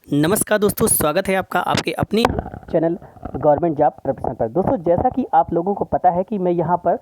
नमस्कार दोस्तों, स्वागत है आपका आपके अपनी चैनल गवर्नमेंट जॉब प्रिपरेशन पर। दोस्तों, जैसा कि आप लोगों को पता है कि मैं यहाँ पर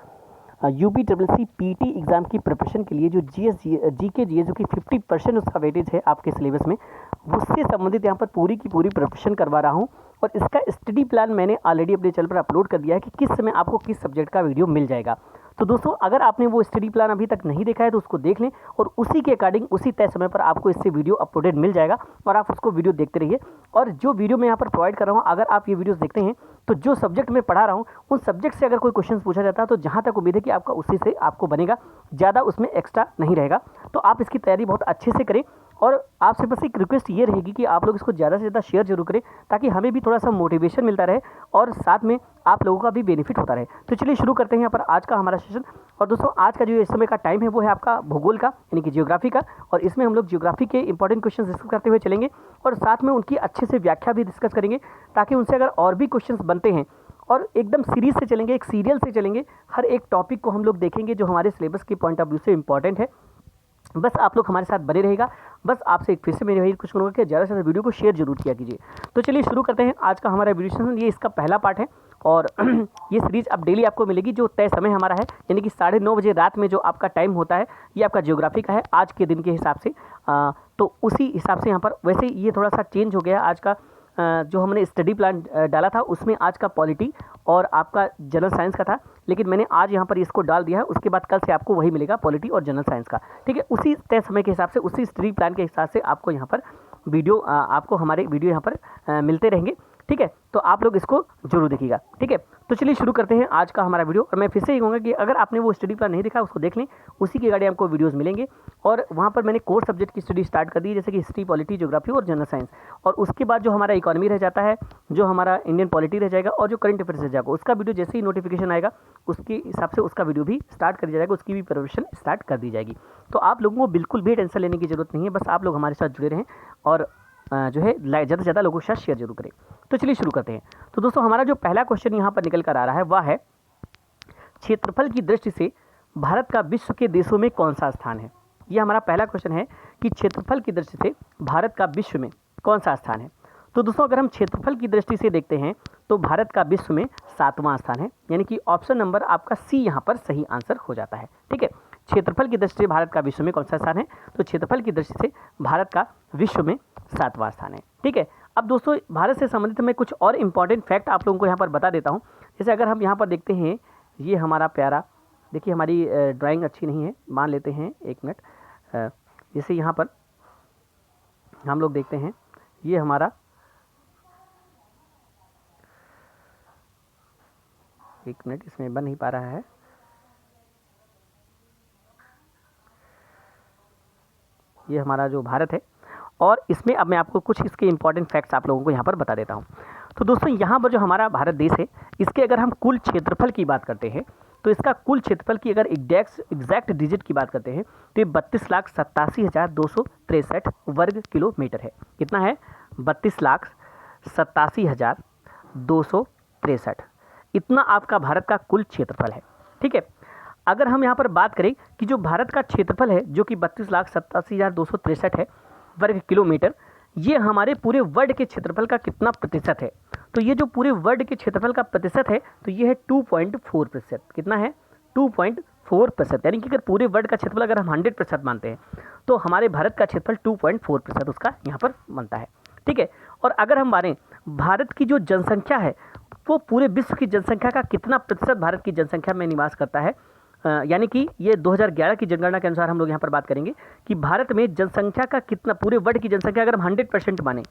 यूपीट्रिपलसी पीटी एग्ज़ाम की प्रिपरेशन के लिए जो जीके जीएस जो कि 50% उसका वेटेज है आपके सिलेबस में, उससे संबंधित यहाँ पर पूरी की पूरी प्रिपरेशन करवा रहा हूँ। और इसका स्टडी प्लान मैंने ऑलरेडी अपने चैनल पर अपलोड कर दिया है कि किस समय आपको किस सब्जेक्ट का वीडियो मिल जाएगा। तो दोस्तों, अगर आपने वो स्टडी प्लान अभी तक नहीं देखा है तो उसको देख लें और उसी के अकॉर्डिंग उसी तय समय पर आपको इससे वीडियो अपलोडेड मिल जाएगा और आप उसको वीडियो देखते रहिए। और जो वीडियो मैं यहाँ पर प्रोवाइड कर रहा हूँ, अगर आप ये वीडियोस देखते हैं तो जो सब्जेक्ट मैं पढ़ा रहा हूँ उन सब्जेक्ट से अगर कोई क्वेश्चन पूछा जाता है तो जहाँ तक उम्मीद है कि आपका उसी से आपको बनेगा, ज़्यादा उसमें एक्स्ट्रा नहीं रहेगा। तो आप इसकी तैयारी बहुत अच्छे से करें और आपसे बस एक रिक्वेस्ट ये रहेगी कि आप लोग इसको ज़्यादा से ज़्यादा शेयर जरूर करें ताकि हमें भी थोड़ा सा मोटिवेशन मिलता रहे और साथ में आप लोगों का भी बेनिफिट होता रहे। तो चलिए शुरू करते हैं यहाँ पर आज का हमारा सेशन। और दोस्तों, आज का जो इस समय का टाइम है वो है आपका भूगोल का, यानी कि ज्योग्राफी का। और इसमें हम लोग ज्योग्राफी के इंपॉर्टेंट क्वेश्चन डिस्कस करते हुए चलेंगे और साथ में उनकी अच्छे से व्याख्या भी डिस्कस करेंगे ताकि उनसे अगर और भी क्वेश्चन बनते हैं और एकदम सीरीज से चलेंगे, एक सीरियल से चलेंगे, हर एक टॉपिक को हम लोग देखेंगे जो हमारे सिलेबस के पॉइंट ऑफ व्यू से इंपॉर्टेंट है। बस आप लोग हमारे साथ बने रहेगा। बस आपसे एक फिर से मेरी कुछ होगा कि ज़्यादा से ज़्यादा वीडियो को शेयर जरूर किया कीजिए। तो चलिए शुरू करते हैं आज का हमारा वीडियो सेशन। ये इसका पहला पार्ट है और ये सीरीज अब डेली आपको मिलेगी। जो तय समय हमारा है यानी कि 9:30 बजे रात में जो आपका टाइम होता है ये आपका ज्योग्राफी का है आज के दिन के हिसाब से। तो उसी हिसाब से यहाँ पर वैसे ये थोड़ा सा चेंज हो गया आज का। जो हमने स्टडी प्लान डाला था उसमें आज का पॉलिटी और आपका जनरल साइंस का था, लेकिन मैंने आज यहाँ पर इसको डाल दिया है। उसके बाद कल से आपको वही मिलेगा, पॉलिटी और जनरल साइंस का। ठीक है, उसी तय समय के हिसाब से, उसी स्टडी प्लान के हिसाब से आपको यहाँ पर वीडियो आपको हमारे वीडियो यहाँ पर मिलते रहेंगे। ठीक है, तो आप लोग इसको जरूर देखिएगा। ठीक है, तो चलिए शुरू करते हैं आज का हमारा वीडियो। और मैं फिर से ये कहूँगा कि अगर आपने वो स्टडी प्लान नहीं देखा उसको देख लें, उसी के गाड़ी आपको वीडियोस मिलेंगे। और वहाँ पर मैंने कोर सब्जेक्ट की स्टडी स्टार्ट कर दी, जैसे कि हिस्ट्री, पॉलिटी, ज्योग्राफी और जनरल साइंस। और उसके बाद जो हमारा इकोनॉमी रह जाता है, जो हमारा इंडियन पॉलिटी रह जाएगा और जो करंट अफेयर्स रह जाएगा, उसका वीडियो जैसे ही नोटिफिकेशन आएगा उसके हिसाब से उसका वीडियो भी स्टार्ट कर दिया जाएगा, उसकी भी प्रिपरेशन स्टार्ट कर दी जाएगी। तो आप लोगों को बिल्कुल भी टेंशन लेने की जरूरत नहीं है। बस आप लोग हमारे साथ जुड़े रहें और जो है ज़्यादा से ज़्यादा लोगों के साथ शेयर जरूर करें। तो चलिए शुरू करते हैं। तो दोस्तों, हमारा जो पहला क्वेश्चन यहाँ पर निकल कर आ रहा है वह है क्षेत्रफल की दृष्टि से भारत का विश्व के देशों में कौन सा स्थान है। यह हमारा पहला क्वेश्चन है कि क्षेत्रफल की दृष्टि से भारत का विश्व में कौन सा स्थान है। तो दोस्तों, अगर हम क्षेत्रफल की दृष्टि से देखते हैं तो भारत का विश्व में 7वां स्थान है, यानी कि ऑप्शन नंबर आपका सी यहाँ पर सही आंसर हो जाता है। ठीक है, क्षेत्रफल की दृष्टि से भारत का विश्व में कौन सा स्थान है, तो क्षेत्रफल की दृष्टि से भारत का विश्व में 7वां स्थान है। ठीक है, अब दोस्तों, भारत से संबंधित मैं कुछ और इंपॉर्टेंट फैक्ट आप लोगों को यहाँ पर बता देता हूँ। जैसे अगर हम यहाँ पर देखते हैं, ये हमारा प्यारा, देखिए हमारी ड्राइंग अच्छी नहीं है, मान लेते हैं, एक मिनट। जैसे यहाँ पर हम लोग देखते हैं, ये हमारा, एक मिनट, इसमें बन नहीं पा रहा है। ये हमारा जो भारत है और इसमें अब मैं आपको कुछ इसके इंपॉर्टेंट फैक्ट्स आप लोगों को यहाँ पर बता देता हूँ। तो दोस्तों, यहाँ पर जो हमारा भारत देश है, इसके अगर हम कुल क्षेत्रफल की बात करते हैं तो इसका कुल क्षेत्रफल की अगर एग्जैक्ट डिजिट की बात करते हैं तो ये 32,87,263 वर्ग किलोमीटर है। कितना है? 32,87,263। इतना आपका भारत का कुल क्षेत्रफल है। ठीक है, अगर हम यहाँ पर बात करें कि जो भारत का क्षेत्रफल है जो कि 32,87,263 है वर्ग किलोमीटर, ये हमारे पूरे वर्ल्ड के क्षेत्रफल का कितना प्रतिशत है। तो ये जो पूरे वर्ल्ड के क्षेत्रफल का प्रतिशत है तो ये है 2.4%। कितना है? 2.4%। यानी कि अगर पूरे वर्ल्ड का क्षेत्रफल अगर हम 100% मानते हैं तो हमारे भारत का क्षेत्रफल 2.4% उसका यहाँ पर बनता है। ठीक है, और अगर हम मानें भारत की जो जनसंख्या है वो पूरे विश्व की जनसंख्या का कितना प्रतिशत भारत की जनसंख्या में निवास करता है, यानी कि ये 2011 की जनगणना के अनुसार हम लोग यहाँ पर बात करेंगे कि भारत में जनसंख्या का कितना, पूरे वर्ल्ड की जनसंख्या अगर हम 100% माने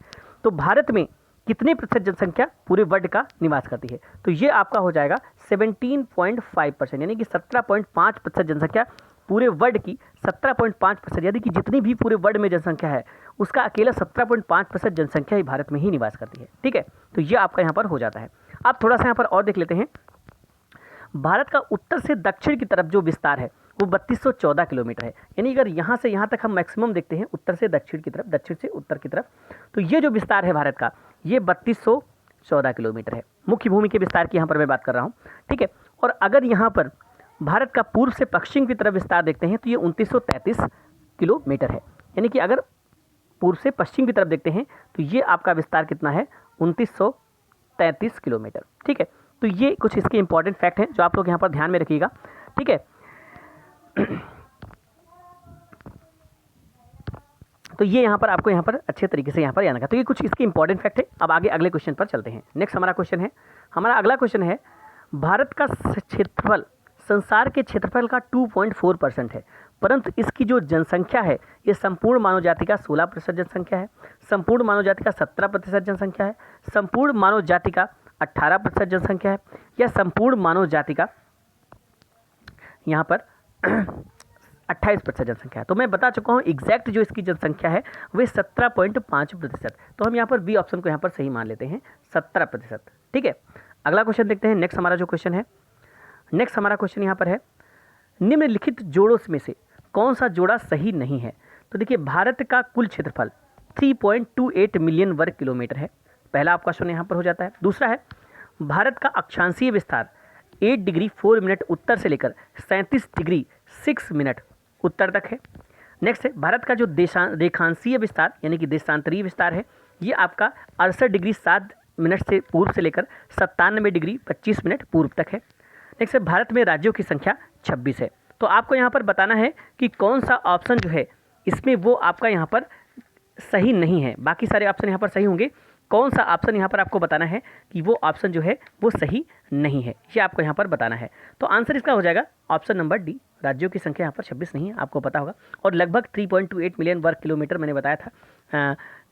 तो भारत में कितने प्रतिशत जनसंख्या पूरे वर्ल्ड का निवास करती है। तो ये आपका हो जाएगा 17.5%, यानी कि 17.5% जनसंख्या पूरे वर्ल्ड की, 17.5%, यानी कि जितनी भी पूरे वर्ल्ड में जनसंख्या है उसका अकेला 17.5% जनसंख्या ही भारत में ही निवास करती है। ठीक है, तो ये आपका यहाँ पर हो जाता है। आप थोड़ा सा यहाँ पर और देख लेते हैं। भारत का उत्तर से दक्षिण की तरफ जो विस्तार है वो 3214 किलोमीटर है। यानी अगर यहाँ से यहाँ तक हम मैक्सिमम देखते हैं उत्तर से दक्षिण की तरफ, दक्षिण से उत्तर की तरफ, तो ये जो विस्तार है भारत का ये 3214 किलोमीटर है। मुख्य भूमि के विस्तार की यहाँ पर मैं बात कर रहा हूँ। ठीक है, और अगर यहाँ पर भारत का पूर्व से पश्चिम की तरफ विस्तार देखते हैं तो ये 2933 किलोमीटर है। यानी कि अगर पूर्व से पश्चिम की तरफ देखते हैं तो ये आपका विस्तार कितना है, 2933 किलोमीटर। ठीक है, तो ये कुछ इसके इंपॉर्टेंट फैक्ट हैं जो आप लोग यहाँ पर ध्यान में रखिएगा। ठीक है, तो ये यहाँ पर आपको यहाँ पर अच्छे तरीके से यहाँ पर याद रखा। तो ये कुछ इसके इंपॉर्टेंट फैक्ट है। अब आगे अगले क्वेश्चन पर चलते हैं। नेक्स्ट हमारा क्वेश्चन है, हमारा अगला क्वेश्चन है, भारत का क्षेत्रफल संसार के क्षेत्रफल का 2.4% है, परंतु इसकी जो जनसंख्या है ये संपूर्ण मानव जाति का 16% जनसंख्या है, संपूर्ण मानव जाति का 17% जनसंख्या है, संपूर्ण मानव जाति का 18% जनसंख्या है, या संपूर्ण मानव जाति का यहाँ पर 28% जनसंख्या है। तो मैं बता चुका हूँ एग्जैक्ट जो इसकी जनसंख्या है वह 17.5%। तो हम यहाँ पर बी ऑप्शन को यहाँ पर सही मान लेते हैं, 17%। ठीक है, अगला क्वेश्चन देखते हैं। नेक्स्ट हमारा जो क्वेश्चन है, नेक्स्ट हमारा क्वेश्चन यहाँ पर है, निम्नलिखित जोड़ों में से कौन सा जोड़ा सही नहीं है। तो देखिए, भारत का कुल क्षेत्रफल 3.28 मिलियन वर्ग किलोमीटर है, पहला आपका क्वेश्चन यहाँ पर हो जाता है। दूसरा है, भारत का अक्षांशीय विस्तार 8 डिग्री 4 मिनट उत्तर से लेकर 37 डिग्री 6 मिनट उत्तर तक है। नेक्स्ट है, भारत का जो रेखांशीय विस्तार यानी कि देशांतरीय विस्तार है ये आपका 68 डिग्री 7 मिनट से पूर्व से लेकर 97 डिग्री 25 मिनट पूर्व तक है। नेक्स्ट है, भारत में राज्यों की संख्या 26 है। तो आपको यहाँ पर बताना है कि कौन सा ऑप्शन जो है इसमें वो आपका यहाँ पर सही नहीं है, बाकी सारे ऑप्शन यहाँ पर सही होंगे, कौन सा ऑप्शन यहाँ पर आपको बताना है कि वो ऑप्शन जो है वो सही नहीं है, ये आपको यहाँ पर बताना है। तो आंसर इसका हो जाएगा ऑप्शन नंबर डी, राज्यों की संख्या यहाँ पर 26 नहीं है, आपको पता होगा। और लगभग 3.28 मिलियन वर्ग किलोमीटर मैंने बताया था,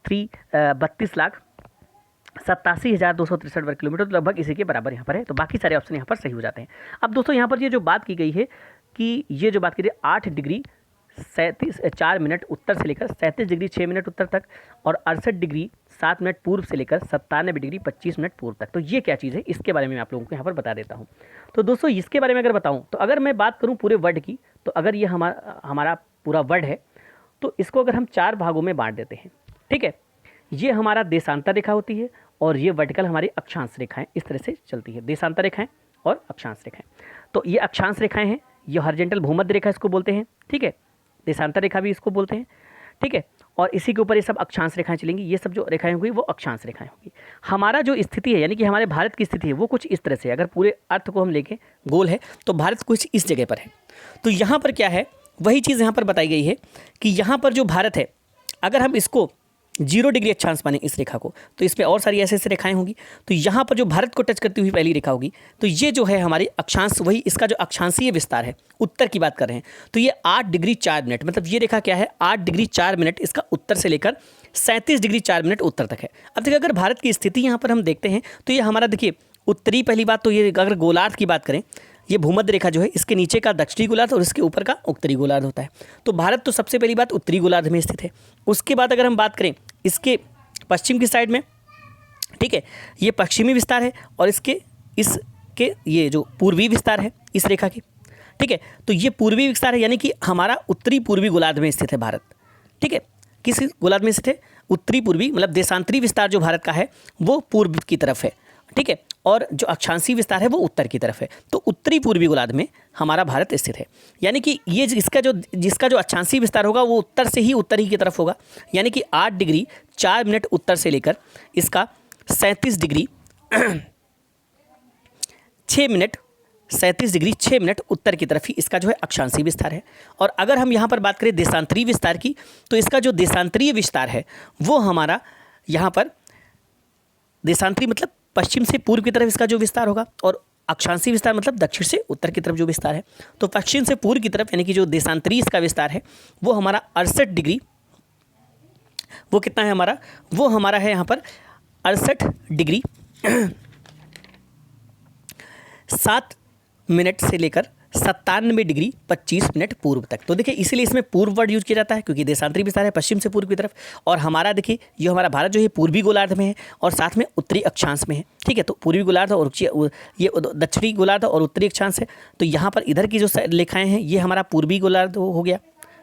32,87,263 वर्ग किलोमीटर, तो लगभग इसी के बराबर यहाँ पर है। तो बाकी सारे ऑप्शन यहाँ पर सही हो जाते हैं। अब दोस्तों यहाँ पर ये जो बात की गई है कि ये जो बात की गई 8 डिग्री 4 मिनट उत्तर से लेकर 37 डिग्री 6 मिनट उत्तर तक और 68 डिग्री 7 मिनट पूर्व से लेकर 97 डिग्री 25 मिनट पूर्व तक, तो ये क्या चीज़ है इसके बारे में मैं आप लोगों को यहाँ पर बता देता हूँ। तो दोस्तों इसके बारे में अगर बताऊँ तो अगर मैं बात करूँ पूरे वर्ड की, तो अगर ये हमारा पूरा वर्ड है तो इसको अगर हम 4 भागों में बांट देते हैं। ठीक है, ये हमारा देशांतर रेखा होती है और ये वर्टिकल हमारी अक्षांश रेखाएं इस तरह से चलती है, देशांतर रेखाएं और अक्षांश रेखाएं। तो ये अक्षांश रेखाएं हैं, ये हॉरिजॉन्टल भूमध्य रेखा इसको बोलते हैं। ठीक है, देशांतर रेखा भी इसको बोलते हैं। ठीक है, और इसी के ऊपर ये सब अक्षांश रेखाएं चलेंगी, ये सब जो रेखाएं होंगी वो अक्षांश रेखाएं होंगी। हमारा जो स्थिति है यानी कि हमारे भारत की स्थिति है वो कुछ इस तरह से, अगर पूरे अर्थ को हम लेके गोल है तो भारत कुछ इस जगह पर है। तो यहाँ पर क्या है, वही चीज़ यहाँ पर बताई गई है कि यहाँ पर जो भारत है अगर हम इसको 0 डिग्री अक्षांश माने इस रेखा को, तो इसमें और सारी ऐसे ऐसे रेखाएं होंगी। तो यहाँ पर जो भारत को टच करती हुई पहली रेखा होगी, तो ये जो है हमारी अक्षांश, वही इसका जो अक्षांशीय विस्तार है उत्तर की बात कर रहे हैं, तो ये 8 डिग्री 4 मिनट, मतलब ये रेखा क्या है 8 डिग्री 4 मिनट इसका उत्तर से लेकर 37 डिग्री 4 मिनट उत्तर तक है। अब देखिए अगर भारत की स्थिति यहाँ पर हम देखते हैं तो ये हमारा देखिए उत्तरी, पहली बात तो ये अगर गोलार्ध की बात करें, ये भूमध्य रेखा जो है इसके नीचे का दक्षिणी गोलार्ध और इसके ऊपर का उत्तरी गोलार्ध होता है। तो भारत तो सबसे पहली बात उत्तरी गोलार्ध में स्थित है। उसके बाद अगर हम बात करें इसके पश्चिम की साइड में, ठीक है, ये पश्चिमी विस्तार है और इसके ये जो पूर्वी विस्तार है इस रेखा की। ठीक है, तो ये पूर्वी विस्तार है यानी कि हमारा उत्तरी पूर्वी गोलार्ध में स्थित है भारत। ठीक है, किस गोलार्ध में स्थित है, उत्तरी पूर्वी, मतलब देशांतरी विस्तार जो भारत का है वो पूर्व की तरफ है। ठीक है, और जो अक्षांशीय विस्तार है वो उत्तर की तरफ है। तो उत्तरी पूर्वी गोलार्ध में हमारा भारत स्थित है, यानी कि ये जिसका जो अक्षांशीय विस्तार होगा वो उत्तर से ही उत्तर ही की तरफ होगा, यानी कि 8 डिग्री 4 मिनट उत्तर से लेकर इसका 37 डिग्री 6 मिनट उत्तर की तरफ ही इसका जो है अक्षांशीय विस्तार है। और अगर हम यहाँ पर बात करें देशांतरीय विस्तार की, तो इसका जो देशांतरीय विस्तार है वो हमारा यहाँ पर देशांतरी मतलब पश्चिम से पूर्व की तरफ इसका जो विस्तार होगा, और अक्षांशीय विस्तार मतलब दक्षिण से उत्तर की तरफ जो विस्तार है। तो पश्चिम से पूर्व की तरफ यानी कि जो देशांतरीय इसका विस्तार है वो हमारा 68 डिग्री, वो कितना है हमारा, वो हमारा है यहाँ पर 68 डिग्री 7 मिनट से लेकर 97 डिग्री 25 मिनट पूर्व तक। तो देखिए इसीलिए इसमें पूर्व वर्ड यूज किया जाता है क्योंकि देशांतरी विस्तार है पश्चिम से पूर्व की तरफ, और हमारा देखिए ये हमारा भारत जो है पूर्वी गोलार्ध में है और साथ में उत्तरी अक्षांश में है। ठीक है, तो पूर्वी गोलार्ध और ये दक्षिणी गोलार्ध और उत्तरी अक्षांश है। तो यहाँ पर इधर की जो रेखाएँ हैं ये हमारा पूर्वी गोलार्ध हो गया,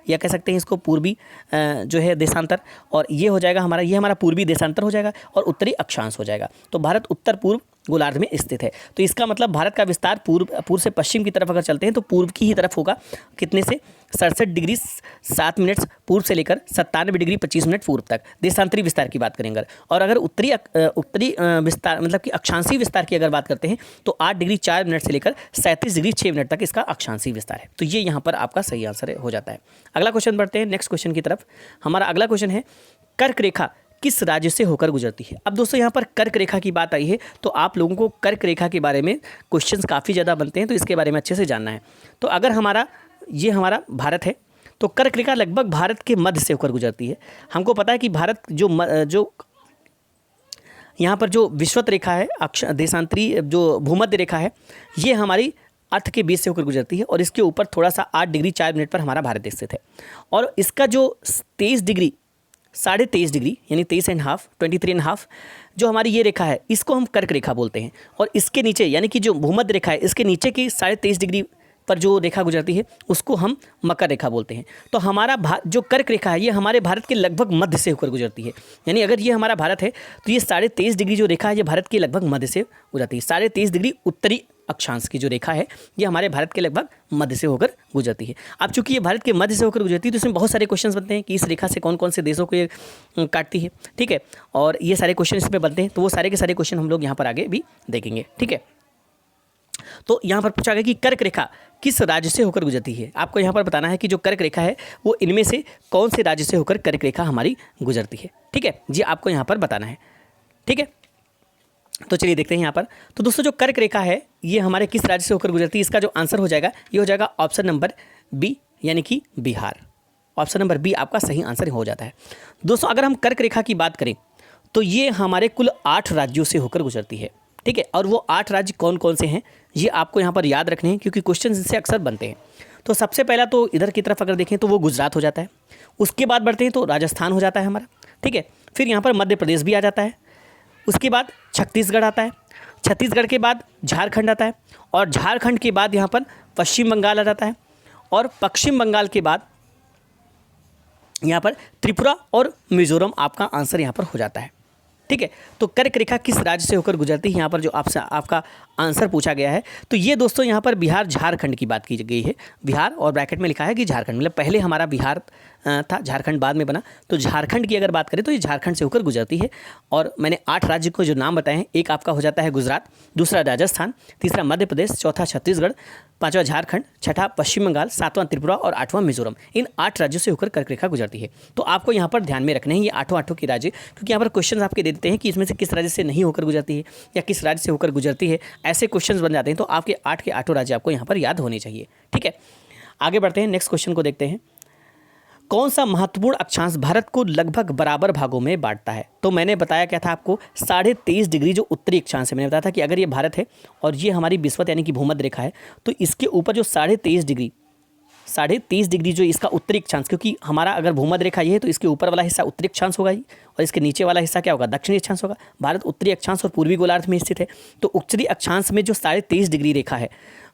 या कह सकते हैं इसको पूर्वी जो है देशांतर, और ये हो जाएगा हमारा, ये हमारा पूर्वी देशांतर हो जाएगा और उत्तरी अक्षांश हो जाएगा। तो भारत उत्तर पूर्व गोलार्ध में स्थित है। तो इसका मतलब भारत का विस्तार पूर्व से पश्चिम की तरफ अगर चलते हैं तो पूर्व की ही तरफ होगा। कितने से? 67 डिग्री 7 मिनट पूर्व से लेकर 97 डिग्री 25 मिनट पूर्व तक देशांतरी विस्तार की बात करेंगे। और अगर उत्तरी विस्तार मतलब कि अक्षांशीय विस्तार की अगर बात करते हैं तो 8 डिग्री 4 मिनट से लेकर 37 डिग्री 6 मिनट तक इसका अक्षांशीय विस्तार है। तो ये यहाँ पर आपका सही आंसर हो जाता है। अगला क्वेश्चन बढ़ते हैं नेक्स्ट क्वेश्चन की तरफ। हमारा अगला क्वेश्चन है कर्क रेखा किस राज्य से होकर गुजरती है? अब दोस्तों यहाँ पर कर्क रेखा की बात आई है तो आप लोगों को कर्क रेखा के बारे में क्वेश्चंस काफ़ी ज़्यादा बनते हैं, तो इसके बारे में अच्छे से जानना है। तो अगर हमारा भारत है तो कर्क रेखा लगभग भारत के मध्य से होकर गुजरती है। हमको पता है कि भारत जो यहाँ पर जो विषुवत रेखा है, देशांतरी जो भूमध्य रेखा है, ये हमारी अर्थ के बीच से होकर गुजरती है और इसके ऊपर थोड़ा सा 8 डिग्री 4 मिनट पर हमारा भारत देश स्थित है। और इसका जो 23 डिग्री 23.5 डिग्री यानी 23.5 जो हमारी ये रेखा है इसको हम कर्क रेखा बोलते हैं। और इसके नीचे यानी कि जो भूमध्य रेखा है इसके नीचे की 23.5 डिग्री पर जो रेखा गुजरती है उसको हम मकर रेखा बोलते हैं। तो हमारा जो कर्क रेखा है ये हमारे भारत के लगभग मध्य से होकर गुजरती है। यानी अगर ये हमारा भारत है तो ये 23.5 डिग्री जो रेखा है ये भारत के लगभग मध्य से गुजरती है। 23.5 डिग्री उत्तरी अक्षांश की जो रेखा है ये हमारे भारत के लगभग मध्य से होकर गुजरती है। अब चूंकि ये भारत के मध्य से होकर गुजरती है तो इसमें बहुत सारे क्वेश्चंस बनते हैं कि इस रेखा से कौन कौन से देशों को ये काटती है, ठीक है। और ये सारे क्वेश्चन इसमें बनते हैं, तो वो सारे के सारे क्वेश्चन हम लोग यहाँ पर आगे भी देखेंगे, ठीक है। तो यहाँ पर पूछा गया कि कर्क रेखा किस राज्य से होकर गुजरती है। आपको यहाँ पर बताना है कि जो कर्क रेखा है वो इनमें से कौन से राज्य से होकर कर्क रेखा हमारी गुजरती है, ठीक है जी, आपको यहाँ पर बताना है, ठीक है। तो चलिए देखते हैं यहाँ पर। तो दोस्तों जो कर्क रेखा है ये हमारे किस राज्य से होकर गुजरती है, इसका जो आंसर हो जाएगा ये हो जाएगा ऑप्शन नंबर बी यानी कि बिहार। ऑप्शन नंबर बी आपका सही आंसर हो जाता है। दोस्तों अगर हम कर्क रेखा की बात करें तो ये हमारे कुल 8 राज्यों से होकर गुजरती है, ठीक है। और वो 8 राज्य कौन कौन से हैं ये आपको यहाँ पर याद रखने हैं क्योंकि क्वेश्चन इनसे अक्सर बनते हैं। तो सबसे पहला तो इधर की तरफ अगर देखें तो वो गुजरात हो जाता है। उसके बाद बढ़ते हैं तो राजस्थान हो जाता है हमारा, ठीक है। फिर यहाँ पर मध्य प्रदेश भी आ जाता है। उसके बाद छत्तीसगढ़ आता है। छत्तीसगढ़ के बाद झारखंड आता है और झारखंड के बाद यहाँ पर पश्चिम बंगाल आ जाता है और पश्चिम बंगाल के बाद यहाँ पर त्रिपुरा और मिजोरम आपका आंसर यहाँ पर हो जाता है, ठीक है। तो कर्क रेखा किस राज्य से होकर गुजरती है यहाँ पर जो आपसे आपका आंसर पूछा गया है। तो ये दोस्तों यहाँ पर बिहार झारखंड की बात की गई है। बिहार और ब्रैकेट में लिखा है कि झारखंड, मतलब पहले हमारा बिहार था, झारखंड बाद में बना। तो झारखंड की अगर बात करें तो ये झारखंड से होकर गुजरती है। और मैंने 8 राज्य को जो नाम बताए हैं, एक आपका हो जाता है गुजरात, दूसरा राजस्थान, तीसरा मध्य प्रदेश, चौथा छत्तीसगढ़, 5वां झारखंड, 6ठा पश्चिम बंगाल, 7वां त्रिपुरा और 8वां मिजोरम। इन 8 राज्यों से होकर कर्क रेखा गुजरती है। तो आपको यहाँ पर ध्यान में रखने हैं ये 8 के राज्य, क्योंकि यहाँ पर क्वेश्चन आपके दे देते हैं कि इसमें से किस राज्य से नहीं होकर गुजरती है या किस राज्य से होकर गुजरती है, ऐसे क्वेश्चन बन जाते हैं। तो आपके 8 के 8 राज्य आपको यहाँ पर याद होने चाहिए, ठीक है। आगे बढ़ते हैं, नेक्स्ट क्वेश्चन को देखते हैं। कौन सा महत्वपूर्ण अक्षांश भारत को लगभग बराबर भागों में बांटता है? तो मैंने बताया क्या था आपको, 23.5 डिग्री जो उत्तरी अक्षांश है। मैंने बताया था कि अगर ये भारत है और ये हमारी विषुवत यानी कि भूमध्य रेखा है तो इसके ऊपर जो 23.5 डिग्री जो इसका उत्तरी अक्षांश, क्योंकि हमारा अगर भूमध्य रेखा ये है तो इसके ऊपर वाला हिस्सा उत्तरी अक्षांश होगा ही और इसके नीचे वाला हिस्सा क्या होगा, दक्षिणी अक्षांश होगा। भारत उत्तरी अक्षांश और पूर्वी गोलार्ध में स्थित है। तो उत्तरी अक्षांश में जो 23.5 डिग्री रेखा है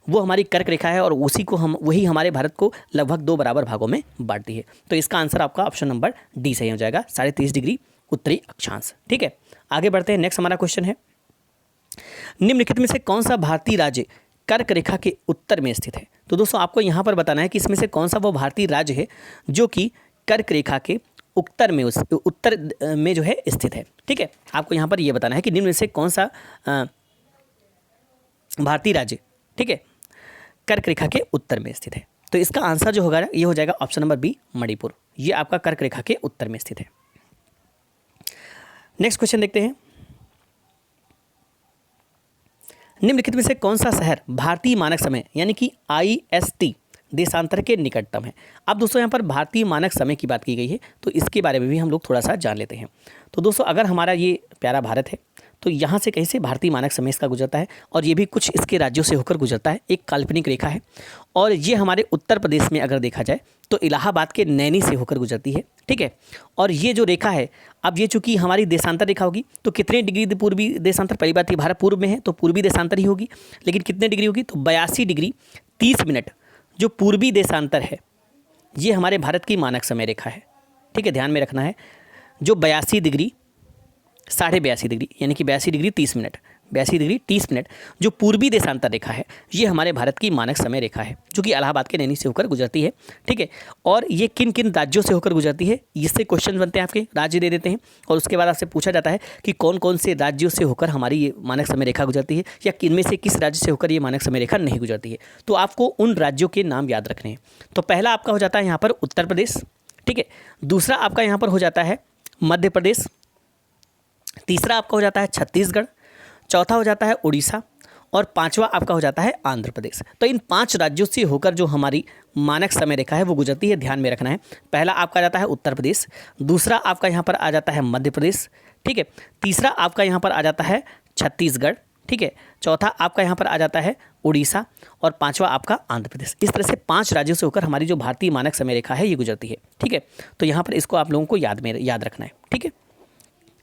वो हमारी कर्क रेखा है और उसी को वही हमारे भारत को लगभग 2 बराबर भागों में बांटती है। तो इसका आंसर आपका ऑप्शन नंबर डी सही हो जाएगा, 23.5 डिग्री उत्तरी अक्षांश, ठीक है। आगे बढ़ते हैं, नेक्स्ट हमारा क्वेश्चन है, निम्नलिखित में से कौन सा भारतीय राज्य कर्क रेखा के उत्तर में स्थित है? तो दोस्तों आपको यहाँ पर बताना है कि इसमें से कौन सा वो भारतीय राज्य है जो कि कर्क रेखा के उत्तर में जो है स्थित है, ठीक है। आपको यहाँ पर ये बताना है कि निम्न में से कौन सा भारतीय राज्य, ठीक है, कर्क रेखा के उत्तर में स्थित है। तो इसका आंसर जो होगा ये हो जाएगा ऑप्शन नंबर बी, मणिपुर। ये आपका कर्क रेखा के उत्तर में स्थित है। नेक्स्ट क्वेश्चन देखते हैं, निम्नलिखित में से कौन सा शहर भारतीय मानक समय यानी कि IST देशांतर के निकटतम है? अब दोस्तों यहाँ पर भारतीय मानक समय की बात की गई है तो इसके बारे में भी हम लोग थोड़ा सा जान लेते हैं। तो दोस्तों अगर हमारा ये प्यारा भारत है तो यहाँ से कहीं से भारतीय मानक समय इसका गुजरता है और ये भी कुछ इसके राज्यों से होकर गुजरता है। एक काल्पनिक रेखा है और ये हमारे उत्तर प्रदेश में अगर देखा जाए तो इलाहाबाद के नैनी से होकर गुजरती है, ठीक है। और ये जो रेखा है, अब ये चूंकि हमारी देशांतर रेखा होगी तो कितने डिग्री पूर्वी देशांतर, पहली बात ये भारत पूर्व में है तो पूर्वी देशांतर ही होगी, लेकिन कितने डिग्री होगी तो 82 डिग्री 30 मिनट जो पूर्वी देशांतर है ये हमारे भारत की मानक समय रेखा है, ठीक है। ध्यान में रखना है, जो 82 डिग्री 82.5 डिग्री यानी कि 82 डिग्री 30 मिनट 82°30 जो पूर्वी देशांतर रेखा है, ये हमारे भारत की मानक समय रेखा है जो कि इलाहाबाद के नैनी से होकर गुजरती है। ठीक है, और ये किन किन राज्यों से होकर गुजरती है, इससे क्वेश्चन बनते हैं, आपके राज्य दे देते हैं और उसके बाद आपसे पूछा जाता है कि कौन कौन से राज्यों से होकर हमारी ये मानक समय रेखा गुजरती है या किनमें से किस राज्य से होकर ये मानक समय रेखा नहीं गुजरती है। तो आपको उन राज्यों के नाम याद रखने हैं। तो पहला आपका हो जाता है यहाँ पर उत्तर प्रदेश। ठीक है, दूसरा आपका यहाँ पर हो जाता है मध्य प्रदेश, तीसरा आपका हो जाता है छत्तीसगढ़, चौथा हो जाता है उड़ीसा और पांचवा आपका हो जाता है आंध्र प्रदेश। तो इन 5 राज्यों से होकर जो हमारी मानक समय रेखा है वो गुजरती है, ध्यान में रखना है। पहला आपका जाता है उत्तर प्रदेश, दूसरा आपका यहाँ पर आ जाता है मध्य प्रदेश, ठीक है, तीसरा आपका यहाँ पर आ जाता है छत्तीसगढ़, ठीक है, चौथा आपका यहाँ पर आ जाता है उड़ीसा और पांचवा आपका आंध्र प्रदेश। इस तरह से 5 राज्यों से होकर हमारी जो भारतीय मानक समय रेखा है ये गुजरती है। ठीक है, तो यहाँ पर इसको आप लोगों को याद रखना है। ठीक है,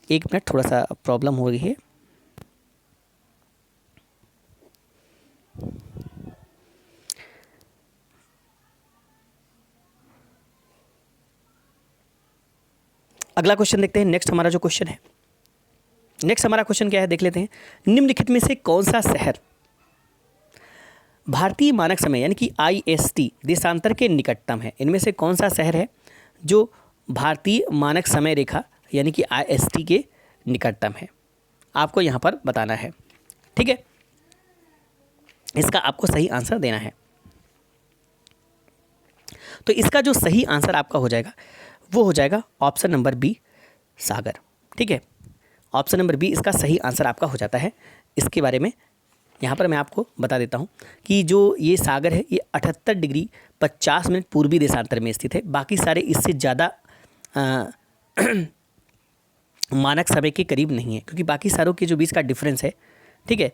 1 मिनट, थोड़ा सा प्रॉब्लम हो रही है। अगला क्वेश्चन देखते हैं। नेक्स्ट हमारा जो क्वेश्चन है, नेक्स्ट हमारा क्वेश्चन क्या है देख लेते हैं। निम्नलिखित में से कौन सा शहर भारतीय मानक समय यानी कि IST देशांतर के निकटतम है? इनमें से कौन सा शहर है जो भारतीय मानक समय रेखा यानी कि IST के निकटतम है? आपको यहाँ पर बताना है। ठीक है, इसका आपको सही आंसर देना है। तो इसका जो सही आंसर आपका हो जाएगा वो हो जाएगा ऑप्शन नंबर बी, सागर। ठीक है, ऑप्शन नंबर बी इसका सही आंसर आपका हो जाता है। इसके बारे में यहाँ पर मैं आपको बता देता हूँ कि जो ये सागर है ये 78°50' पूर्वी देशांतर में स्थित है। बाकी सारे इससे ज़्यादा मानक समय के करीब नहीं है, क्योंकि बाकी सारों के जो बीच का डिफरेंस है, ठीक है,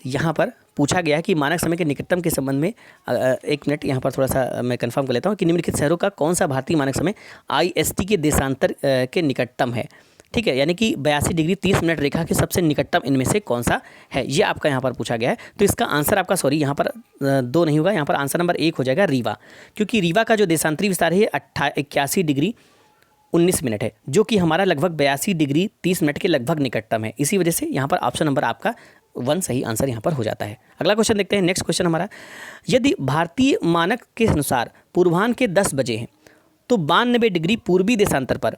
यहाँ पर पूछा गया है कि मानक समय के निकटतम के संबंध में 1 मिनट यहाँ पर थोड़ा सा मैं कंफर्म कर लेता हूँ कि निम्नलिखित शहरों का कौन सा भारतीय मानक समय IST के देशांतर के निकटतम है। ठीक है, यानी कि 82°30' रेखा के सबसे निकटतम इनमें से कौन सा है, ये आपका यहाँ पर पूछा गया है। तो इसका आंसर आपका यहाँ पर 2 नहीं होगा, यहाँ पर आंसर नंबर 1 हो जाएगा रीवा, क्योंकि रीवा का जो देशांतरी विस्तार है 81°19' है, जो कि हमारा लगभग 82°30' के लगभग निकटतम है। इसी वजह से यहाँ पर ऑप्शन नंबर आपका 1 सही आंसर यहाँ पर हो जाता है। अगला क्वेश्चन देखते हैं। नेक्स्ट क्वेश्चन हमारा, यदि भारतीय मानक के अनुसार पूर्वाह्न के 10 बजे हैं तो 92° पूर्वी देशांतर पर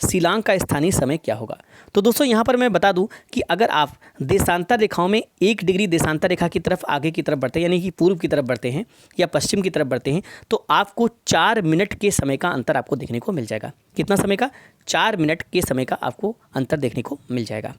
शिलांग का स्थानीय समय क्या होगा? तो दोस्तों यहाँ पर मैं बता दूं कि अगर आप देशांतर रेखाओं में 1 डिग्री देशांतर रेखा की तरफ आगे की तरफ बढ़ते हैं, यानी कि पूर्व की तरफ बढ़ते हैं या पश्चिम की तरफ बढ़ते हैं, तो आपको 4 मिनट के समय का अंतर आपको देखने को मिल जाएगा। कितना समय का? 4 मिनट के समय का आपको अंतर देखने को मिल जाएगा।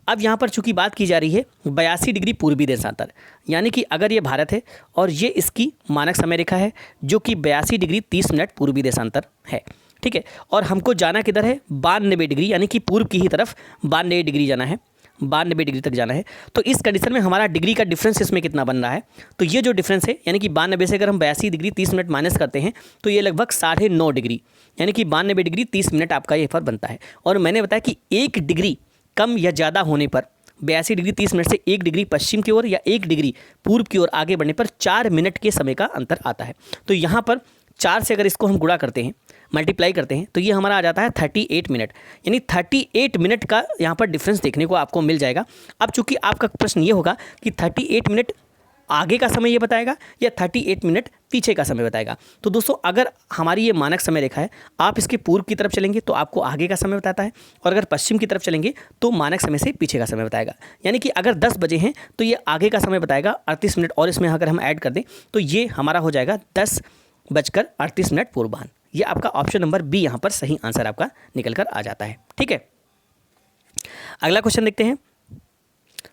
अब यहाँ पर चूंकि बात की जा रही है 82° पूर्वी देशांतर, यानी कि अगर ये भारत है और ये इसकी मानक समय रेखा है जो कि 82°30' पूर्वी देशांतर है। ठीक है, और हमको जाना किधर है? 92°, यानी कि पूर्व की ही तरफ 92° जाना है, 92° तक जाना है। तो इस कंडीशन में हमारा डिग्री का डिफरेंस इसमें कितना बन रहा है? तो ये जो डिफरेंस है यानी कि 92 से अगर हम 82°30' माइनस करते हैं तो ये लगभग 9.5°, यानी कि 92°30' आपका ये पर बनता है। और मैंने बताया कि 1 डिग्री कम या ज़्यादा होने पर 82°30' से 1 डिग्री पश्चिम की ओर या 1 डिग्री पूर्व की ओर आगे बढ़ने पर 4 मिनट के समय का अंतर आता है। तो यहाँ पर 4 से अगर इसको हम गुणा करते हैं, मल्टीप्लाई करते हैं, तो ये हमारा आ जाता है 38 मिनट, यानी 38 मिनट का यहाँ पर डिफरेंस देखने को आपको मिल जाएगा। अब चूंकि आपका प्रश्न ये होगा कि 38 मिनट आगे का समय ये बताएगा या 38 मिनट पीछे का समय बताएगा। तो दोस्तों अगर हमारी ये मानक समय रेखा है, आप इसके पूर्व की तरफ चलेंगे तो आपको आगे का समय बताता है, और अगर पश्चिम की तरफ चलेंगे तो मानक समय से पीछे का समय बताएगा। यानी कि अगर 10 बजे हैं तो ये आगे का समय बताएगा 38 मिनट, और इसमें अगर हम ऐड कर दें तो ये हमारा हो जाएगा 10:38 पूर्वाह्न। ये आपका ऑप्शन नंबर बी यहाँ पर सही आंसर आपका निकल कर आ जाता है। ठीक है, अगला क्वेश्चन देखते हैं।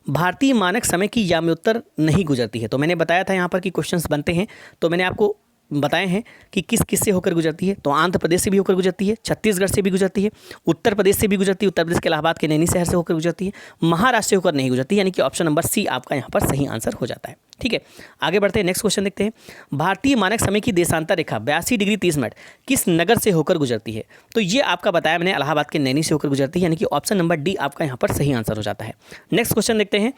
भारतीय मानक समय की याम्योत्तर नहीं गुजरती है। तो मैंने बताया था यहाँ पर कि क्वेश्चंस बनते हैं, तो मैंने आपको बताए हैं कि किस किस से होकर गुजरती है। तो आंध्र प्रदेश से भी होकर गुजरती है, छत्तीसगढ़ से भी गुजरती है, उत्तर प्रदेश से भी गुजरती है, उत्तर प्रदेश के इलाहाबाद के नैनी शहर से होकर गुजरती है, महाराष्ट्र से होकर नहीं गुजरती, यानी कि ऑप्शन नंबर सी आपका यहाँ पर सही आंसर हो जाता है। ठीक है, आगे बढ़ते हैं। नेक्स्ट क्वेश्चन देखते हैं। भारतीय मानक समय की देशांतर रेखा 82°30' किस नगर से होकर गुजरती है? तो ये आपका बताया मैंने, इलाहाबाद के नैनी से होकर गुजरती है, यानी कि ऑप्शन नंबर डी आपका यहाँ पर सही आंसर हो जाता है। नेक्स्ट क्वेश्चन देखते हैं।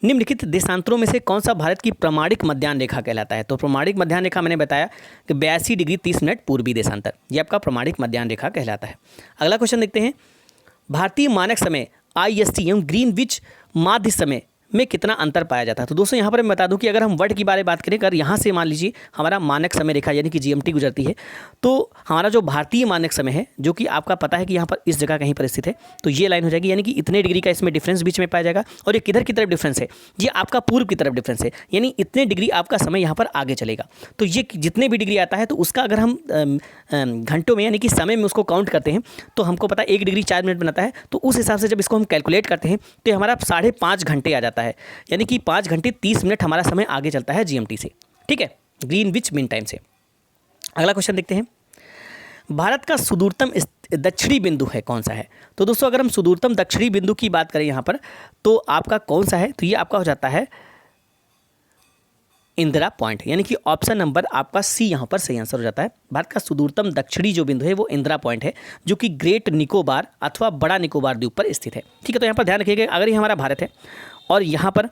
निम्नलिखित देशांतरों में से कौन सा भारत की प्रमाणिक मध्याह्न रेखा कहलाता है? तो प्रमाणिक मध्याह्न रेखा मैंने बताया कि 82°30' पूर्वी देशांतर, ये आपका प्रमाणिक मध्याह्न रेखा कहलाता है। अगला क्वेश्चन देखते हैं। भारतीय मानक समय IST एवं ग्रीनविच माध्य समय में कितना अंतर पाया जाता है। तो दोस्तों यहाँ पर मैं बता दूं कि अगर हम वर्ड की बात करें, अगर यहाँ से मान लीजिए हमारा मानक समय रेखा यानी कि जीएमटी गुजरती है, तो हमारा जो भारतीय मानक समय है, जो कि आपका पता है कि यहाँ पर इस जगह कहीं पर स्थित है, तो ये लाइन हो जाएगी, यानी कि इतने डिग्री का इसमें डिफरेंस बीच में पाया जाएगा। और ये किधर की तरफ डिफरेंस है, ये आपका पूर्व की तरफ डिफरेंस है, यानी इतने डिग्री आपका समय यहाँ पर आगे चलेगा। तो ये जितने भी डिग्री आता है, तो उसका अगर हम घंटों में यानी कि समय में उसको काउंट करते हैं, तो हमको पता है 1 डिग्री 4 मिनट बनाता है। तो उस हिसाब से जब इसको हम कैलकुलेट करते हैं, तो हमारा 5.5 घंटे आ जाता है, यानी कि 5 घंटे 30 मिनट हमारा समय आगे चलता है जीएमटी से। ठीक है, ग्रीनविच मीन टाइम से। अगला क्वेश्चन देखते हैं, भारत का सुदूरतम दक्षिणी बिंदु है कौन सा है। तो दोस्तों अगर हम सुदूरतम दक्षिणी बिंदु की बात करें यहाँ पर, तो आपका कौन सा है, तो ये आपका हो जाता है इंदिरा पॉइंट, यानी कि ऑप्शन नंबर आपका सी यहाँ पर सही आंसर हो जाता है। भारत का सुदूरतम दक्षिणी जो बिंदु है वो इंदिरा पॉइंट है, जो कि ग्रेट निकोबार अथवा बड़ा निकोबार द्वीप पर स्थित है। ठीक है, तो यहाँ पर ध्यान रखिएगा, अगर ये हमारा भारत है और यहाँ पर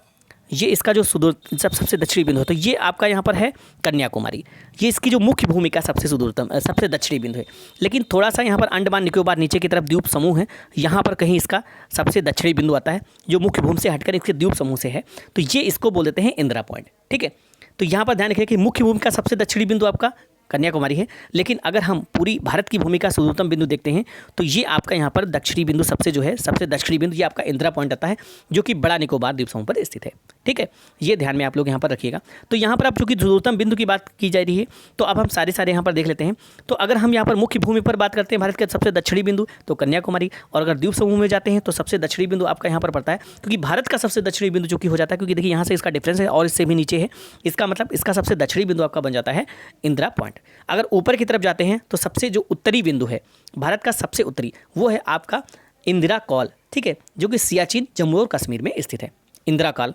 ये इसका जो सबसे दक्षिणी बिंदु है, तो ये आपका यहाँ पर है कन्याकुमारी, ये इसकी जो मुख्य भूमिका सबसे दक्षिणी बिंदु है। लेकिन थोड़ा सा यहाँ पर अंडमान निकोबार नीचे की तरफ द्वीप समूह है, यहाँ पर कहीं इसका सबसे दक्षिणी बिंदु आता है, जो मुख्य भूमि से हटकर इसके द्वीप समूह से है, तो ये इसको बोल देते हैं इंदिरा पॉइंट। ठीक है, तो यहाँ पर ध्यान रखिए कि मुख्य भूमि का सबसे दक्षिणी बिंदु आपका कन्याकुमारी है, लेकिन अगर हम पूरी भारत की भूमि का सुदूरतम बिंदु देखते हैं, तो ये आपका यहाँ पर दक्षिणी बिंदु सबसे दक्षिणी बिंदु ये आपका इंदिरा पॉइंट आता है, जो कि बड़ा निकोबार द्वीप समूह पर स्थित है। ठीक है, ये ध्यान में आप लोग यहाँ पर रखिएगा। तो यहाँ पर अब चूंकि सुदूरतम बिंदु की बात की जा रही है, तो अब हम सारे यहाँ पर देख लेते हैं। तो अगर हम यहाँ पर मुख्य भूमि पर बात करते हैं भारत के सबसे दक्षिणी बिंदु, तो कन्याकुमारी, और अगर द्वीप समूह में जाते हैं तो सबसे दक्षिणी बिंदु आपका यहाँ पर पड़ता है, क्योंकि भारत का सबसे दक्षिणी बिंदु चूंकि हो जाता है, क्योंकि देखिए यहाँ से इसका डिफरेंस है और इससे भी नीचे है, इसका मतलब इसका सबसे दक्षिणी बिंदु आपका बन जाता है इंदिरा पॉइंट। अगर ऊपर की तरफ जाते हैं तो सबसे जो उत्तरी बिंदु है भारत का सबसे उत्तरी, वो है आपका इंदिरा कॉल। ठीक है, जो कि सियाचिन जम्मू और कश्मीर में स्थित है, इंदिरा कॉल।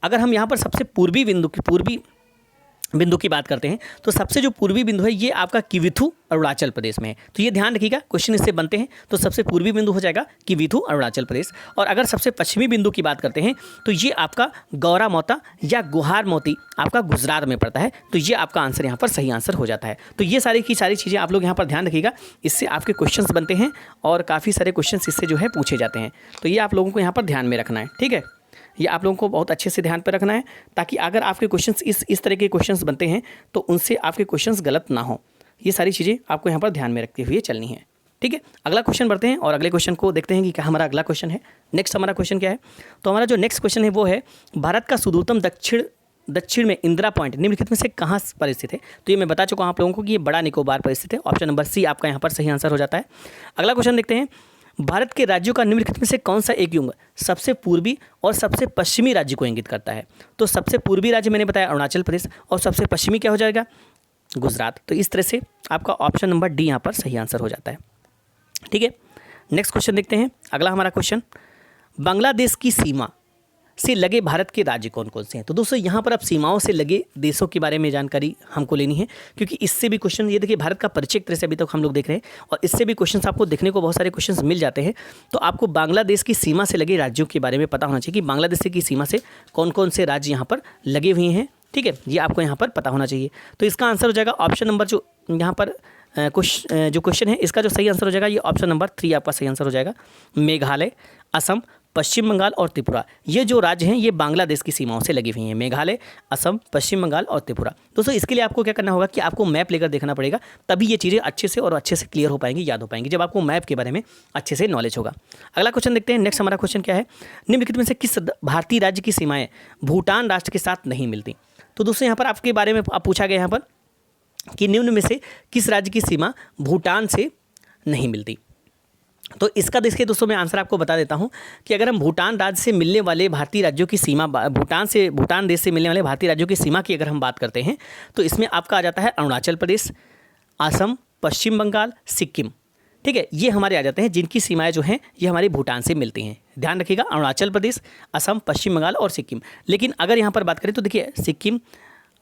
अगर हम यहाँ पर सबसे पूर्वी बिंदु की बात करते हैं, तो सबसे जो पूर्वी बिंदु है ये आपका किविथु अरुणाचल प्रदेश में है। तो ये ध्यान रखिएगा, क्वेश्चन इससे बनते हैं, तो सबसे पूर्वी बिंदु हो जाएगा किविथु अरुणाचल प्रदेश। और अगर सबसे पश्चिमी बिंदु की बात करते हैं, तो ये आपका गौरा मोता या गुहार मोती आपका गुजरात में पड़ता है। तो ये आपका आंसर यहाँ पर सही आंसर हो जाता है। तो ये सारी की सारी चीज़ें आप लोग यहाँ पर ध्यान रखिएगा, इससे आपके क्वेश्चन बनते हैं और काफ़ी सारे क्वेश्चन इससे जो है पूछे जाते हैं। तो ये आप लोगों को यहाँ पर ध्यान में रखना है। ठीक है, ये आप लोगों को बहुत अच्छे से ध्यान पर रखना है, ताकि अगर आपके क्वेश्चंस इस तरह के क्वेश्चंस बनते हैं, तो उनसे आपके क्वेश्चंस गलत ना हो। ये सारी चीज़ें आपको यहाँ पर ध्यान में रखते हुए चलनी है। ठीक है, अगला क्वेश्चन बढ़ते हैं और अगले क्वेश्चन को देखते हैं कि क्या हमारा अगला क्वेश्चन है। नेक्स्ट हमारा क्वेश्चन क्या है, तो हमारा जो नेक्स्ट क्वेश्चन है वो है, भारत का सुदूरतम दक्षिण में इंदिरा पॉइंट निम्नलिखित में से कहाँ पर स्थित है। तो ये मैं बता चुका हूँ आप लोगों को कि ये बड़ा निकोबार पर स्थित है। ऑप्शन नंबर सी आपका यहाँ पर सही आंसर हो जाता है। अगला क्वेश्चन देखते हैं, भारत के राज्यों का निम्नलिखित में से कौन सा एक युग्म सबसे पूर्वी और सबसे पश्चिमी राज्य को इंगित करता है। तो सबसे पूर्वी राज्य मैंने बताया अरुणाचल प्रदेश, और सबसे पश्चिमी क्या हो जाएगा, गुजरात। तो इस तरह से आपका ऑप्शन नंबर डी यहाँ पर सही आंसर हो जाता है। ठीक है, नेक्स्ट क्वेश्चन देखते हैं। अगला हमारा क्वेश्चन, बांग्लादेश की सीमा से लगे भारत के राज्य कौन कौन से हैं। तो दोस्तों यहाँ पर अब सीमाओं से लगे देशों के बारे में जानकारी हमको लेनी है, क्योंकि इससे भी क्वेश्चन, ये देखिए भारत का परिचय तरह से अभी तक हम लोग देख रहे हैं, और इससे भी क्वेश्चंस आपको देखने को बहुत सारे क्वेश्चंस मिल जाते हैं। तो आपको बांग्लादेश की सीमा से लगे राज्यों के बारे में पता होना चाहिए कि बांग्लादेश की सीमा से कौन कौन से राज्य यहाँ पर लगे हुए हैं। ठीक है, ये आपको यहाँ पर पता होना चाहिए। तो इसका आंसर हो जाएगा ऑप्शन नंबर जो यहाँ पर जो क्वेश्चन है, इसका जो सही आंसर हो जाएगा ये ऑप्शन नंबर 3 आपका सही आंसर हो जाएगा। मेघालय, असम, पश्चिम बंगाल और त्रिपुरा, ये जो राज्य हैं ये बांग्लादेश की सीमाओं से लगी हुई हैं। मेघालय, असम, पश्चिम बंगाल और त्रिपुरा। दोस्तों इसके लिए आपको क्या करना होगा कि आपको मैप लेकर देखना पड़ेगा, तभी ये चीज़ें अच्छे से क्लियर हो पाएंगी, याद हो पाएंगी, जब आपको मैप के बारे में अच्छे से नॉलेज होगा। अगला क्वेश्चन देखते हैं। नेक्स्ट हमारा क्वेश्चन क्या है, निम्नलिखित में से किस भारतीय राज्य की सीमाएँ भूटान राष्ट्र के साथ नहीं मिलती। तो दोस्तों यहाँ पर आपके बारे में पूछा गया यहाँ पर कि निम्न में से किस राज्य की सीमा भूटान से नहीं मिलती। तो इसका देखिए दोस्तों मैं आंसर आपको बता देता हूं कि अगर हम भूटान राज्य से मिलने वाले भारतीय राज्यों की सीमा, भूटान देश से मिलने वाले भारतीय राज्यों की सीमा की अगर हम बात करते हैं, तो इसमें आपका आ जाता है अरुणाचल प्रदेश, असम, पश्चिम बंगाल, सिक्किम। ठीक है, ये हमारे आ जाते हैं जिनकी सीमाएं जो हैं ये हमारी भूटान से मिलती हैं। ध्यान रखिएगा, अरुणाचल प्रदेश, असम, पश्चिम बंगाल और सिक्किम। लेकिन अगर यहाँ पर बात करें तो देखिए सिक्किम,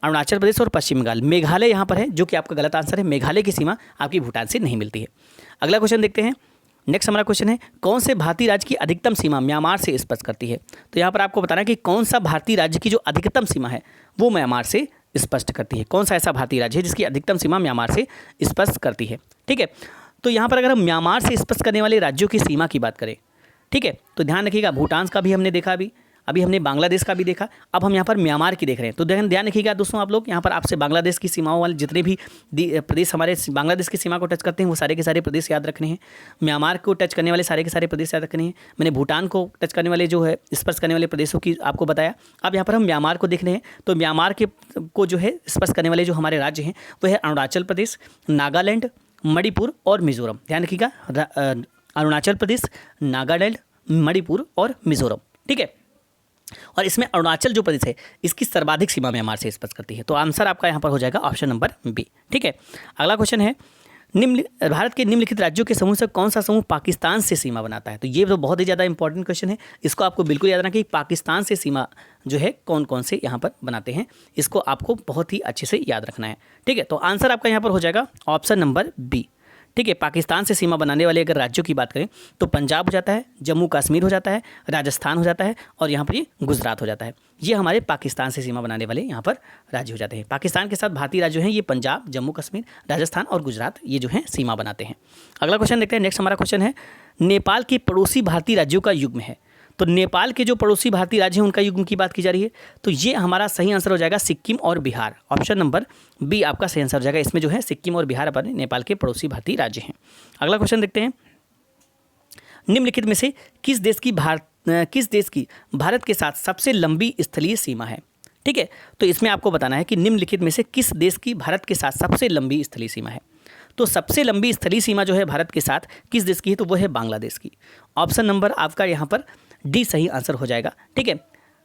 अरुणाचल प्रदेश और पश्चिम बंगाल, मेघालय यहाँ पर है, जो कि आपका गलत आंसर है। मेघालय की सीमा आपकी भूटान से नहीं मिलती है। अगला क्वेश्चन देखते हैं। नेक्स्ट हमारा क्वेश्चन है, कौन से भारतीय राज्य की अधिकतम सीमा म्यांमार से स्पर्श करती है। तो यहाँ पर आपको बताना है कि कौन सा भारतीय राज्य की जो अधिकतम सीमा है वो म्यांमार से स्पर्श करती है। कौन सा ऐसा भारतीय राज्य है जिसकी अधिकतम सीमा म्यांमार से स्पर्श करती है। ठीक है, तो यहाँ पर अगर हम म्यांमार से स्पर्श करने वाले राज्यों की सीमा की बात करें, ठीक है, तो ध्यान रखिएगा भूटान का भी हमने देखा अभी, अभी हमने बांग्लादेश का भी देखा, अब हम यहाँ पर म्यांमार की देख रहे हैं। तो ध्यान रखिएगा दोस्तों आप लोग, यहाँ पर आपसे बांग्लादेश की सीमाओं वाले जितने भी प्रदेश हमारे बांग्लादेश की सीमा को टच करते हैं वो सारे के सारे प्रदेश याद रखने हैं। म्यांमार को टच करने वाले सारे के सारे प्रदेश याद रखने हैं। मैंने भूटान को टच करने वाले जो है स्पर्श करने वाले प्रदेशों की आपको बताया। अब यहाँ पर हम म्यांमार को देख रहे हैं, तो म्यांमार के को जो है स्पर्श करने वाले जो हमारे राज्य हैं वो है अरुणाचल प्रदेश, नागालैंड, मणिपुर और मिजोरम। ध्यान रखिएगा, अरुणाचल प्रदेश, नागालैंड, मणिपुर और मिजोरम, ठीक है। और इसमें अरुणाचल जो प्रदेश है इसकी सर्वाधिक सीमा म्यांमार से स्पर्श करती है। तो आंसर आपका यहाँ पर हो जाएगा ऑप्शन नंबर बी, ठीक है। अगला क्वेश्चन है, भारत के निम्नलिखित राज्यों के समूह से कौन सा समूह पाकिस्तान से सीमा बनाता है? तो ये तो बहुत ही ज़्यादा इंपॉर्टेंट क्वेश्चन है, इसको आपको बिल्कुल याद रखना कि पाकिस्तान से सीमा जो है कौन कौन से यहाँ पर बनाते हैं, इसको आपको बहुत ही अच्छे से याद रखना है, ठीक है। तो आंसर आपका यहाँ पर हो जाएगा ऑप्शन नंबर बी, ठीक है। पाकिस्तान से सीमा बनाने वाले अगर राज्यों की बात करें तो पंजाब हो जाता है, जम्मू कश्मीर हो जाता है, राजस्थान हो जाता है और यहाँ पर ये गुजरात हो जाता है। ये हमारे पाकिस्तान से सीमा बनाने वाले यहाँ पर राज्य हो जाते हैं। पाकिस्तान के साथ भारतीय राज्य हैं ये पंजाब, जम्मू कश्मीर, राजस्थान और गुजरात, ये जो हैं सीमा बनाते हैं। अगला क्वेश्चन देखते हैं। नेक्स्ट हमारा क्वेश्चन है, नेपाल के पड़ोसी भारतीय राज्यों का युग्म है। तो नेपाल के जो पड़ोसी भारतीय राज्य हैं उनका युग्म की बात की जा रही है, तो ये हमारा सही आंसर हो जाएगा सिक्किम और बिहार। ऑप्शन नंबर बी आपका सही आंसर हो जाएगा। इसमें जो है सिक्किम और बिहार अपने नेपाल के पड़ोसी भारतीय राज्य हैं। अगला क्वेश्चन देखते हैं, निम्नलिखित में से किस देश की भारत के साथ सबसे लंबी स्थलीय सीमा है? ठीक है, तो इसमें आपको बताना है कि निम्नलिखित में से किस देश की भारत के साथ सबसे लंबी स्थलीय सीमा है। तो सबसे लंबी स्थलीय सीमा जो है भारत के साथ किस देश की है, तो वो है बांग्लादेश की। ऑप्शन नंबर आपका यहाँ पर डी सही आंसर हो जाएगा, ठीक है।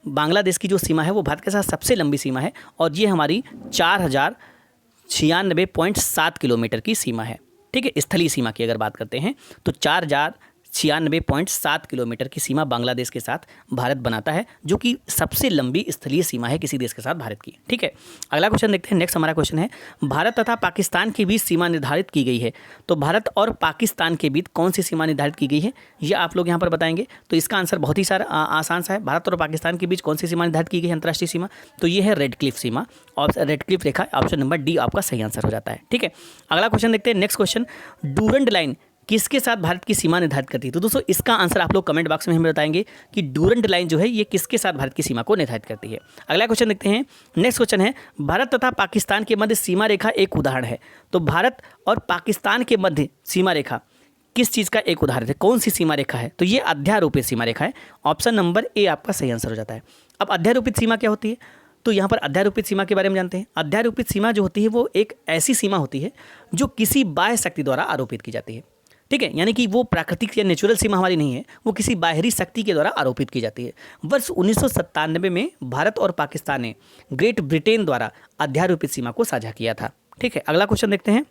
बांग्लादेश की जो सीमा है वो भारत के साथ सबसे लंबी सीमा है और ये हमारी 4096.7 किलोमीटर की सीमा है, ठीक है। स्थलीय सीमा की अगर बात करते हैं तो 4096.7 किलोमीटर की सीमा बांग्लादेश के साथ भारत बनाता है, जो कि सबसे लंबी स्थलीय सीमा है किसी देश के साथ भारत की, ठीक है। अगला क्वेश्चन देखते हैं। नेक्स्ट हमारा क्वेश्चन है, भारत तथा पाकिस्तान के बीच सीमा निर्धारित की गई है। तो भारत और पाकिस्तान के बीच कौन सी सीमा निर्धारित की गई है, ये आप लोग यहाँ पर बताएंगे। तो इसका आंसर बहुत ही आसान सा है। भारत और पाकिस्तान के बीच कौन सी सीमा निर्धारित की गई है, अंतर्राष्ट्रीय सीमा, तो ये है रेड क्लिफ सीमा और रेड क्लिफ रेखा। ऑप्शन नंबर डी आपका सही आंसर हो जाता है, ठीक है। अगला क्वेश्चन देखते हैं। नेक्स्ट क्वेश्चन, डूरंड लाइन किसके साथ भारत की सीमा निर्धारित करती है? तो दोस्तों इसका आंसर आप लोग कमेंट बॉक्स में हमें बताएंगे कि डूरंड लाइन जो है ये किसके साथ भारत की सीमा को निर्धारित करती है। अगला क्वेश्चन देखते हैं। नेक्स्ट क्वेश्चन है, भारत तथा पाकिस्तान के मध्य सीमा रेखा एक उदाहरण है। तो भारत और पाकिस्तान के मध्य सीमा रेखा किस चीज़ का एक उदाहरण है, कौन सी सीमा रेखा है? तो ये अध्यारोपित सीमा रेखा है। ऑप्शन नंबर ए आपका सही आंसर हो जाता है। अब अध्यारोपित सीमा क्या होती है, तो यहाँ पर अध्यारोपित सीमा के बारे में जानते हैं। अध्यारोपित सीमा जो होती है वो एक ऐसी सीमा होती है जो किसी बाह्य शक्ति द्वारा आरोपित की जाती है, ठीक है। यानी कि वो प्राकृतिक या नेचुरल सीमा हमारी नहीं है, वो किसी बाहरी शक्ति के द्वारा आरोपित की जाती है। वर्ष 1997 में भारत और पाकिस्तान ने ग्रेट ब्रिटेन द्वारा अध्यारोपित सीमा को साझा किया था, ठीक है। अगला क्वेश्चन देखते हैं,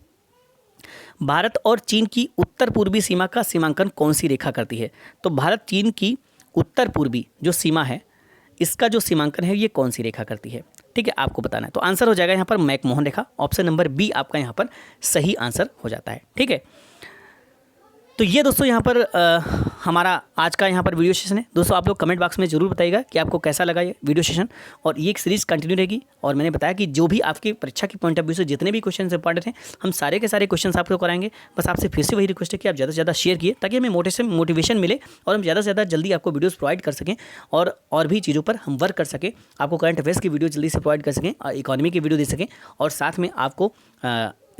भारत और चीन की उत्तर पूर्वी सीमा का सीमांकन कौन सी रेखा करती है? तो भारत चीन की उत्तर पूर्वी जो सीमा है इसका जो सीमांकन है ये कौन सी रेखा करती है, ठीक है, आपको बताना है। तो आंसर हो जाएगा यहाँ पर मैकमोहन रेखा। ऑप्शन नंबर बी आपका यहाँ पर सही आंसर हो जाता है, ठीक है। तो ये दोस्तों यहाँ पर हमारा आज का यहाँ पर वीडियो सेशन है। दोस्तों आप लोग कमेंट बॉक्स में जरूर बताइएगा कि आपको कैसा लगा ये वीडियो सेशन, और ये एक सीरीज़ कंटिन्यू रहेगी। और मैंने बताया कि जो भी आपकी परीक्षा की पॉइंट ऑफ व्यू से जितने भी क्वेश्चन इंपॉर्टेंट हैं हम सारे के सारे क्वेश्चन आपको कराएंगे। बस आपसे फिर से वही रिक्वेस्ट है कि आप ज़्यादा से ज़्यादा शेयर किए ताकि हमें मोटिवेशन मिले और हम ज़्यादा से ज़्यादा जल्दी आपको वीडियोज़ प्रोवाइड कर सकें और भी चीज़ों पर हम वर्क कर सकें, आपको करंट अफेयर्स की वीडियो जल्दी से प्रोवाइड कर सकें, इकोनॉमी की वीडियो दे सकें और साथ में आपको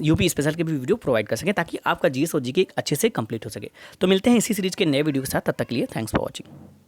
यूपी स्पेशल के भी वीडियो प्रोवाइड कर सकें ताकि आपका जीएस और जीके अच्छे से कंप्लीट हो सके। तो मिलते हैं इसी सीरीज़ के नए वीडियो के साथ, तब तक के लिए थैंक्स फॉर वॉचिंग।